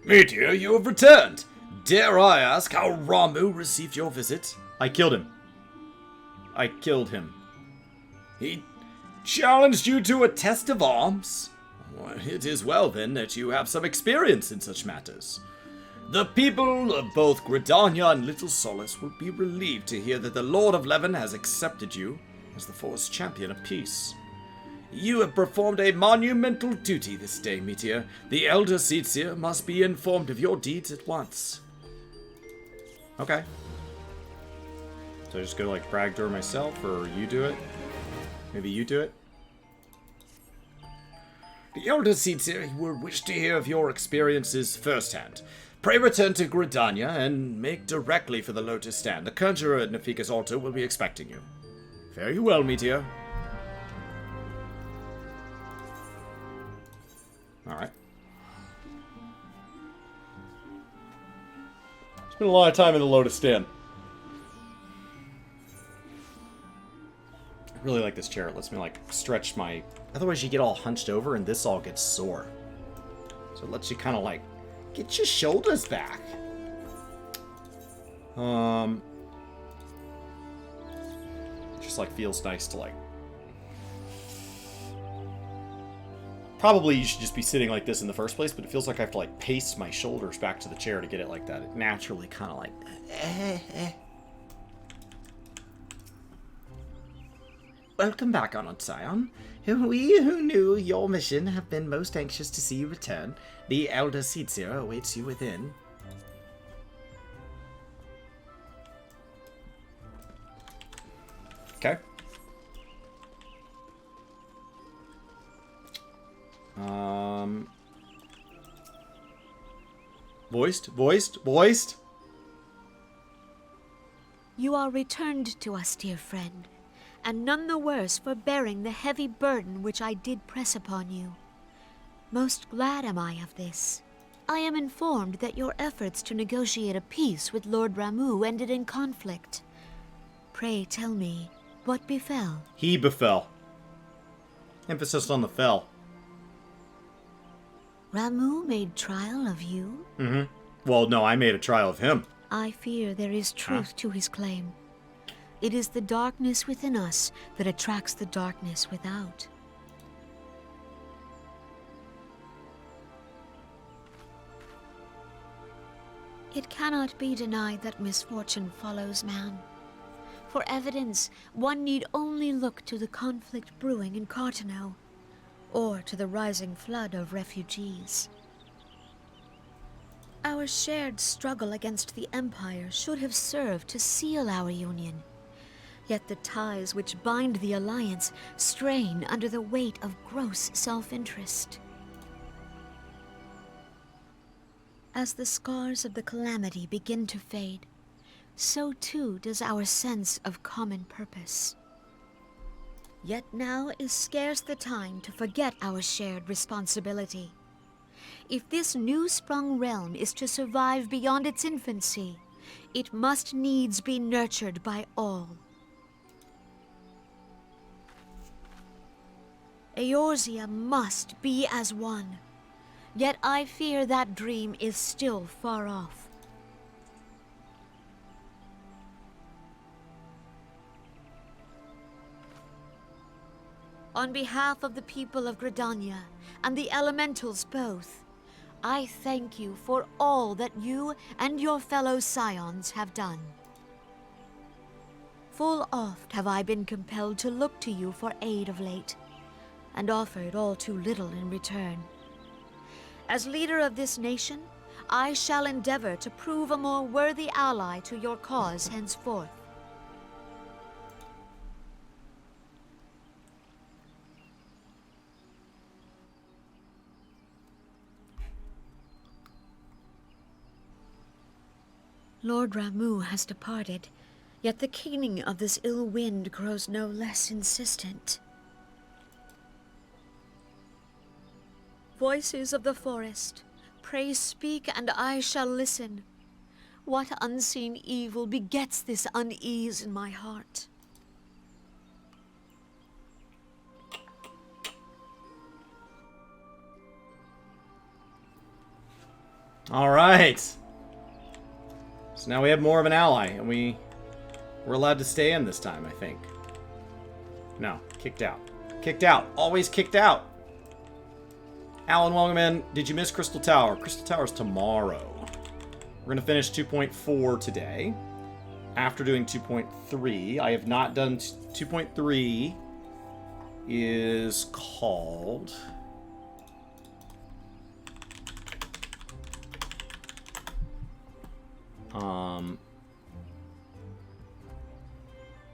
Meteor, you have returned. Dare I ask how Ramu received your visit? I killed him. I killed him. He challenged you to a test of arms? Well, it is well, then, that you have some experience in such matters. The people of both Gridania and Little Solace will be relieved to hear that the Lord of Leven has accepted you as the Forest Champion of Peace. You have performed a monumental duty this day, Meteor. The Elder Seedseer must be informed of your deeds at once. Okay. So I just go like brag to her myself, or you do it? Maybe you do it? The Elder Seedseer will wish to hear of your experiences firsthand. Pray return to Gridania and make directly for the Lotus Stand. The Conjurer at Nafika's altar will be expecting you. Fare you well, Meteor. Alright. Spent a lot of time in the Lotus Stand. I really like this chair. It lets me, like, stretch my... Otherwise you get all hunched over and this all gets sore. So it lets you kind of, like, get your shoulders back. Just, like, feels nice to, like... Probably you should just be sitting like this in the first place, but it feels like I have to, like, pace my shoulders back to the chair to get it like that. It naturally kind of, like... Welcome back, Honored Scion. We who knew your mission have been most anxious to see you return. The Elder Seedseer awaits you within. Okay. Voiced. You are returned to us, dear friend, and none the worse for bearing the heavy burden which I did press upon you. Most glad am I of this. I am informed that your efforts to negotiate a peace with Lord Ramu ended in conflict. Pray tell me, what befell? He befell. Emphasis on the fell. Ramu made trial of you? Mm-hmm. Well, no, I made a trial of him. I fear there is truth to his claim. It is the darkness within us that attracts the darkness without. It cannot be denied that misfortune follows man. For evidence, one need only look to the conflict brewing in Cartano, or to the rising flood of refugees. Our shared struggle against the Empire should have served to seal our union. Yet the ties which bind the Alliance strain under the weight of gross self-interest. As the scars of the calamity begin to fade, so too does our sense of common purpose. Yet now is scarce the time to forget our shared responsibility. If this new-sprung realm is to survive beyond its infancy, it must needs be nurtured by all. Eorzea must be as one, yet I fear that dream is still far off. On behalf of the people of Gridania and the elementals both, I thank you for all that you and your fellow scions have done. Full oft have I been compelled to look to you for aid of late, and offered all too little in return. As leader of this nation, I shall endeavor to prove a more worthy ally to your cause henceforth. Lord Ramu has departed, yet the keening of this ill wind grows no less insistent. Voices of the forest, pray speak and I shall listen. What unseen evil begets this unease in my heart? Alright. So now we have more of an ally, and we're allowed to stay in this time, I think. No, kicked out. Kicked out. Always kicked out. Alan, welcome in. Did you miss Crystal Tower? Crystal Tower's tomorrow. We're going to finish 2.4 today. After doing 2.3, I have not done 2.3 is called...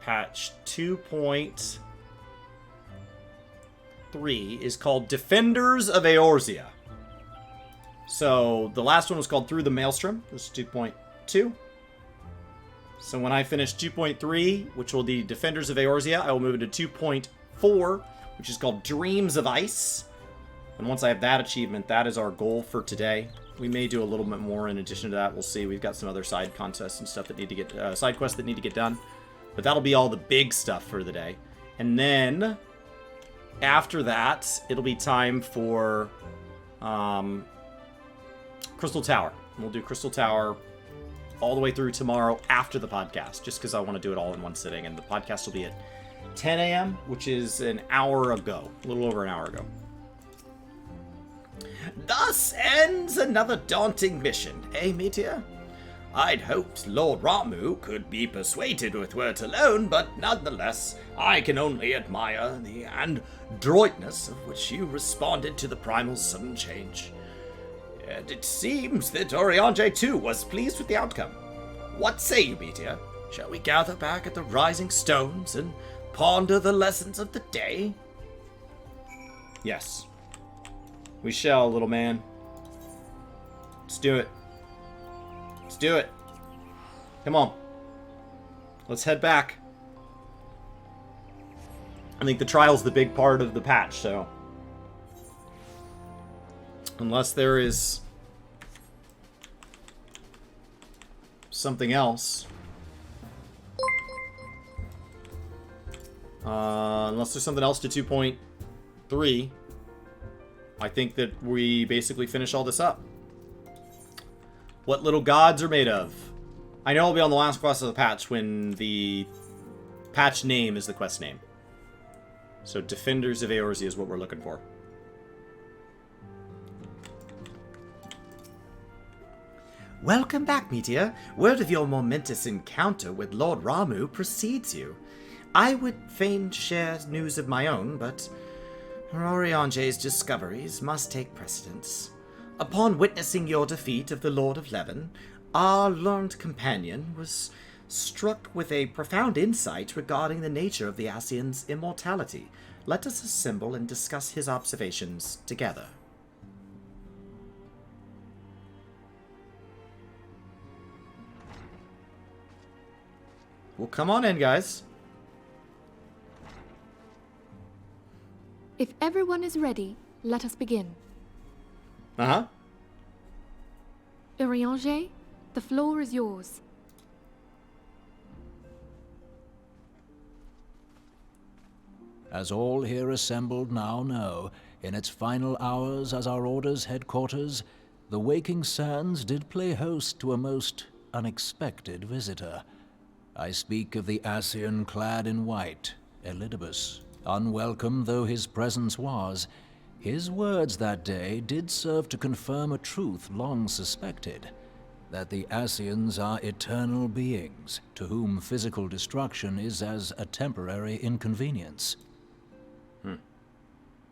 patch 2.3 is called Defenders of Eorzea. So the last one was called Through the Maelstrom. This is 2.2. So when I finish 2.3, which will be Defenders of Eorzea, I will move into 2.4, which is called Dreams of Ice. And once I have that achievement, that is our goal for today. We may do a little bit more in addition to that. We'll see. We've got some other side contests and stuff that need to get side quests that need to get done. But that'll be all the big stuff for the day. And then after that, it'll be time for Crystal Tower. And we'll do Crystal Tower all the way through tomorrow after the podcast, just because I want to do it all in one sitting. And the podcast will be at 10 a.m., which is an hour ago, a little over an hour ago. Thus ends another daunting mission, eh, Meteor? I'd hoped Lord Ramu could be persuaded with words alone, but nonetheless, I can only admire the adroitness of which you responded to the Primal's sudden change. And it seems that Oriange too was pleased with the outcome. What say you, Meteor? Shall we gather back at the Rising Stones and ponder the lessons of the day? Yes. We shall, little man. Let's do it. Let's do it. Come on. Let's head back. I think the trial's the big part of the patch, so... unless there is... something else. Unless there's something else to 2.3... I think that we basically finish all this up. What little gods are made of? I know it'll be on the last quest of the patch when the patch name is the quest name. So Defenders of Eorzea is what we're looking for. Welcome back, Meteor. Word of your momentous encounter with Lord Ramu precedes you. I would fain share news of my own, but Oriange's discoveries must take precedence. Upon witnessing your defeat of the Lord of Leven, our learned companion was struck with a profound insight regarding the nature of the Ascian's immortality. Let us assemble and discuss his observations together. Well, come on in, guys. If everyone is ready, let us begin. Uh-huh. Oriange, the floor is yours. As all here assembled now know, in its final hours as our Order's headquarters, the waking sands did play host to a most unexpected visitor. I speak of the Ascian clad in white, Elidibus. Unwelcome though his presence was, his words that day did serve to confirm a truth long suspected, that the Ascians are eternal beings, to whom physical destruction is as a temporary inconvenience.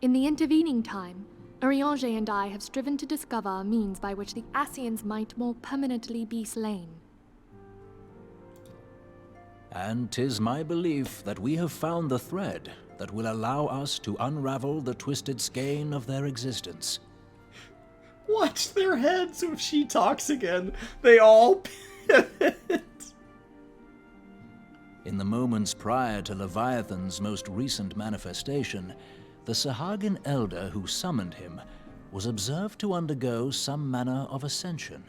In the intervening time, Oriange and I have striven to discover a means by which the Ascians might more permanently be slain. And 'tis my belief that we have found the thread that will allow us to unravel the twisted skein of their existence. Watch their heads if she talks again. They all pivot. In the moments prior to Leviathan's most recent manifestation, the Sahagin elder who summoned him was observed to undergo some manner of ascension.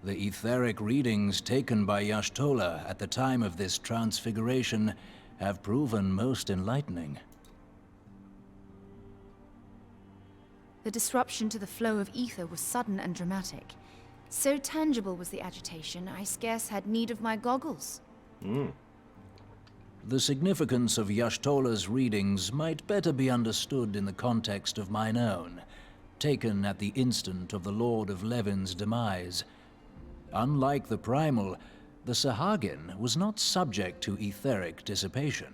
The etheric readings taken by Y'shtola at the time of this transfiguration have proven most enlightening. The disruption to the flow of ether was sudden and dramatic. So tangible was the agitation, I scarce had need of my goggles. The significance of Yashtola's readings might better be understood in the context of mine own, taken at the instant of the Lord of Levin's demise. Unlike the Primal, the Sahagin was not subject to etheric dissipation.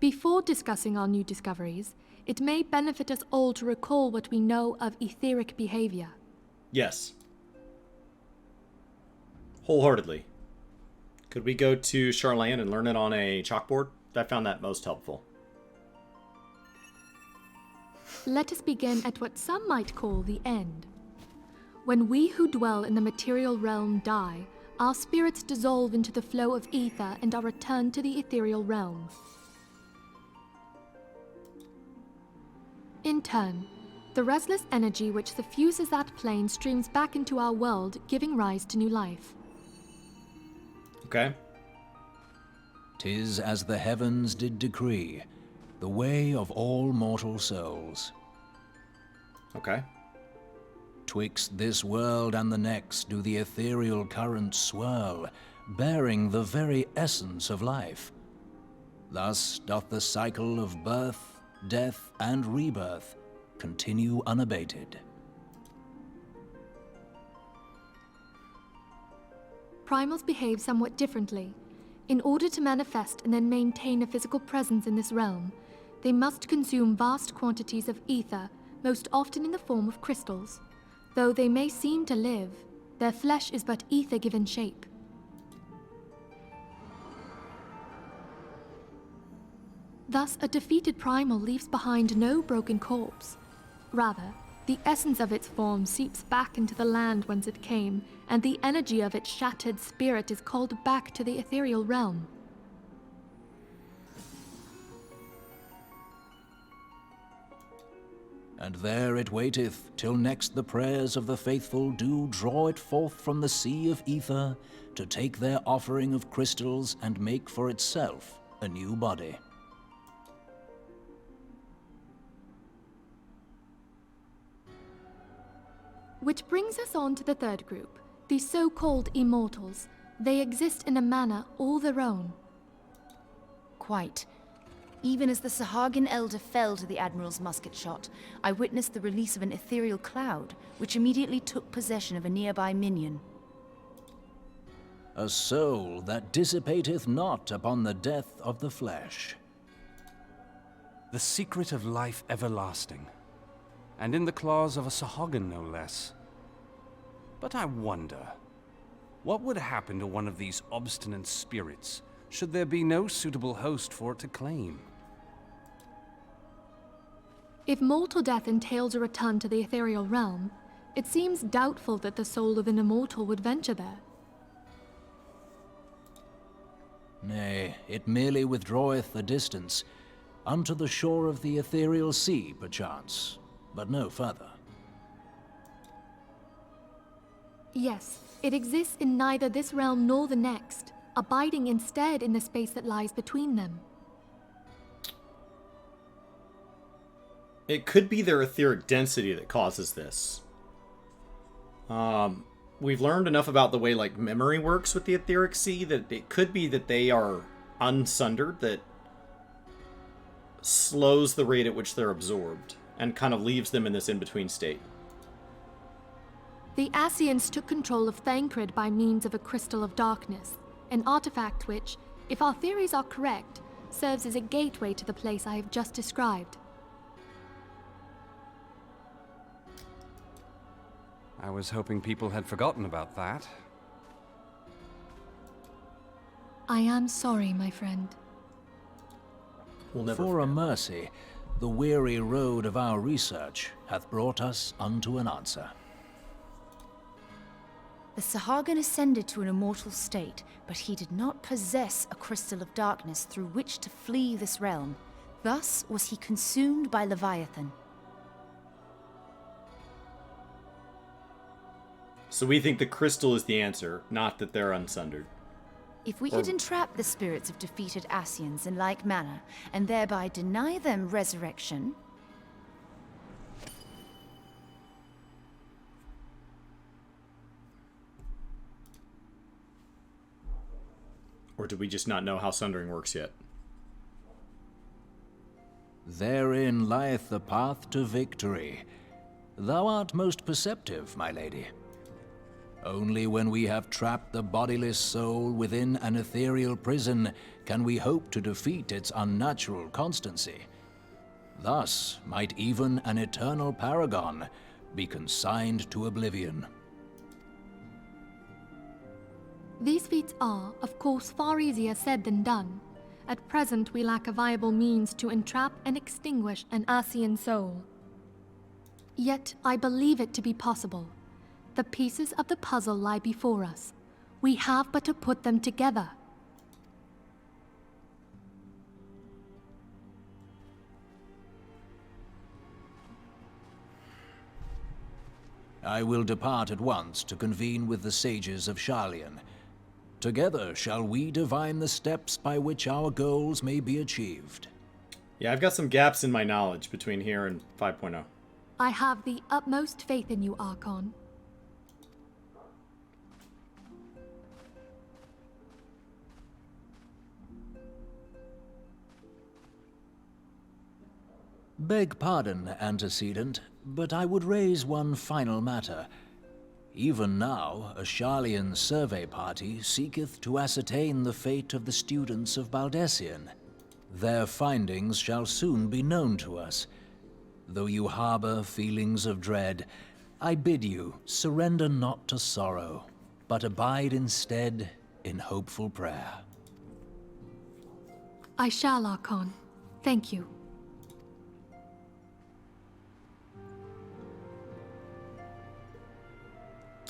Before discussing our new discoveries, it may benefit us all to recall what we know of etheric behavior. Yes. Wholeheartedly. Could we go to Charlane and learn it on a chalkboard? I found that most helpful. Let us begin at what some might call the end. When we who dwell in the material realm die, our spirits dissolve into the flow of ether and are returned to the ethereal realm. In turn, the restless energy which suffuses that plane streams back into our world, giving rise to new life. Okay. 'Tis as the heavens did decree, the way of all mortal souls. Okay. Twixt this world and the next do the ethereal currents swirl, bearing the very essence of life. Thus doth the cycle of birth, death, and rebirth continue unabated. Primals behave somewhat differently. In order to manifest and then maintain a physical presence in this realm, they must consume vast quantities of ether, most often in the form of crystals. Though they may seem to live, their flesh is but ether given shape. Thus, a defeated primal leaves behind no broken corpse. Rather, the essence of its form seeps back into the land whence it came, and the energy of its shattered spirit is called back to the ethereal realm. And there it waiteth, till next the prayers of the faithful do draw it forth from the sea of ether, to take their offering of crystals and make for itself a new body. Which brings us on to the third group, the so-called Immortals. They exist in a manner all their own. Quite. Even as the Sahagin Elder fell to the Admiral's musket shot, I witnessed the release of an ethereal cloud, which immediately took possession of a nearby minion. A soul that dissipateth not upon the death of the flesh. The secret of life everlasting, and in the claws of a Sahagin no less. But I wonder, what would happen to one of these obstinate spirits should there be no suitable host for it to claim? If mortal death entails a return to the ethereal realm, it seems doubtful that the soul of an immortal would venture there. Nay, it merely withdraweth a distance, unto the shore of the ethereal sea, perchance, but no further. Yes, it exists in neither this realm nor the next, abiding instead in the space that lies between them. It could be their etheric density that causes this. We've learned enough about the way like memory works with the etheric sea that it could be that they are unsundered, that slows the rate at which they're absorbed and kind of leaves them in this in-between state. The Ascians took control of Thancred by means of a crystal of darkness, an artifact which, if our theories are correct, serves as a gateway to the place I have just described. I was hoping people had forgotten about that. I am sorry, my friend. We'll never For a forget. mercy, the weary road of our research hath brought us unto an answer. The Sahagin ascended to an immortal state, but he did not possess a crystal of darkness through which to flee this realm. Thus was he consumed by Leviathan. So we think the crystal is the answer, not that they're unsundered. If we could entrap the spirits of defeated Ascians in like manner, and thereby deny them resurrection, Or do we just not know how sundering works yet? Therein lieth the path to victory. Thou art most perceptive, my lady. Only when we have trapped the bodiless soul within an ethereal prison can we hope to defeat its unnatural constancy. Thus might even an eternal paragon be consigned to oblivion. These feats are, of course, far easier said than done. At present, we lack a viable means to entrap and extinguish an Asian soul. Yet, I believe it to be possible. The pieces of the puzzle lie before us. We have but to put them together. I will depart at once to convene with the sages of Sharlayan. Together shall we divine the steps by which our goals may be achieved. Yeah, I've got some gaps in my knowledge between here and 5.0. I have the utmost faith in you, Archon. Beg pardon, antecedent, but I would raise one final matter. Even now, a Sharlayan survey party seeketh to ascertain the fate of the students of Baldessian. Their findings shall soon be known to us. Though you harbor feelings of dread, I bid you surrender not to sorrow, but abide instead in hopeful prayer. I shall, Archon. Thank you.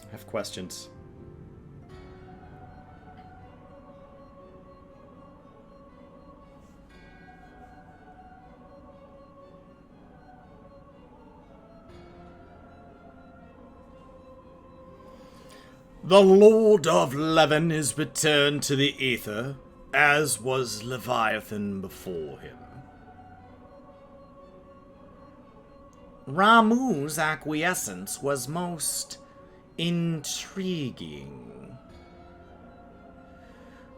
I have questions. The Lord of Levin is returned to the Aether, as was Leviathan before him. Ramu's acquiescence was most intriguing.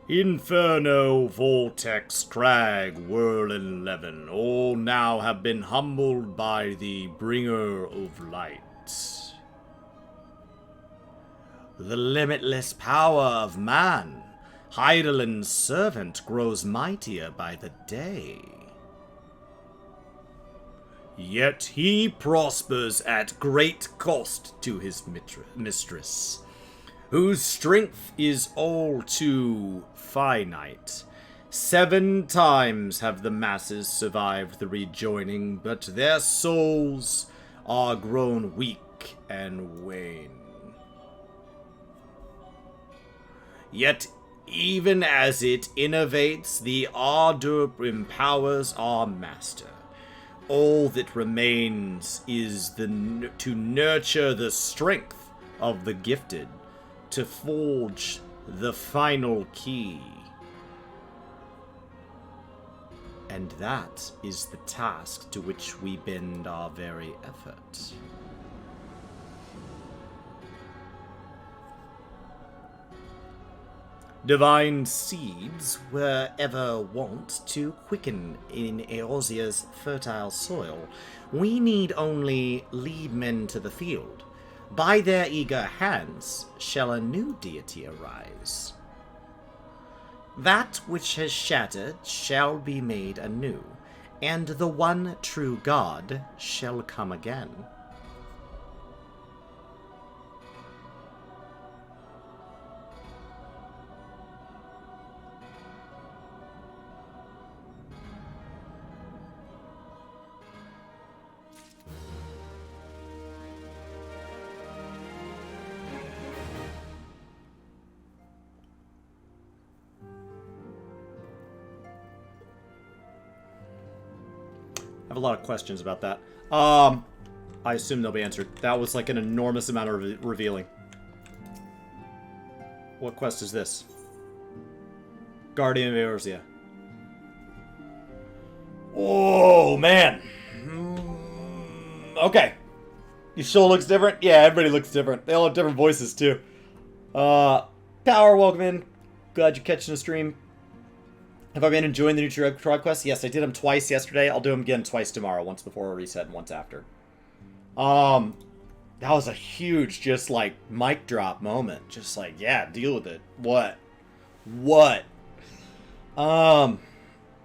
Inferno, Vortex, Crag, Whirling Levin, all now have been humbled by the Bringer of Light. The limitless power of man, Heidelin's servant, grows mightier by the day. Yet he prospers at great cost to his mistress, whose strength is all too finite. 7 times have the masses survived the rejoining, but their souls are grown weak and wane. Yet, even as it innovates, the ardor empowers our master. All that remains is to nurture the strength of the gifted, to forge the final key. And that is the task to which we bend our very effort. Divine seeds were ever wont to quicken in Eorzea's fertile soil. We need only lead men to the field. By their eager hands shall a new deity arise. That which has shattered shall be made anew, and the one true God shall come again. I have a lot of questions about that. I assume they'll be answered. That was like an enormous amount of revealing. What quest is this? Guardian of Eorzea. Oh, man. Okay. Your soul looks different? Yeah, everybody looks different. They all have different voices, too. Power, welcome in. glad you're catching the stream. Have I been enjoying the new Drug quests? Yes, I did them twice yesterday. I'll do them again twice tomorrow. Once before a reset and once after. That was a huge, just like, mic drop moment. Just like, yeah, deal with it. What?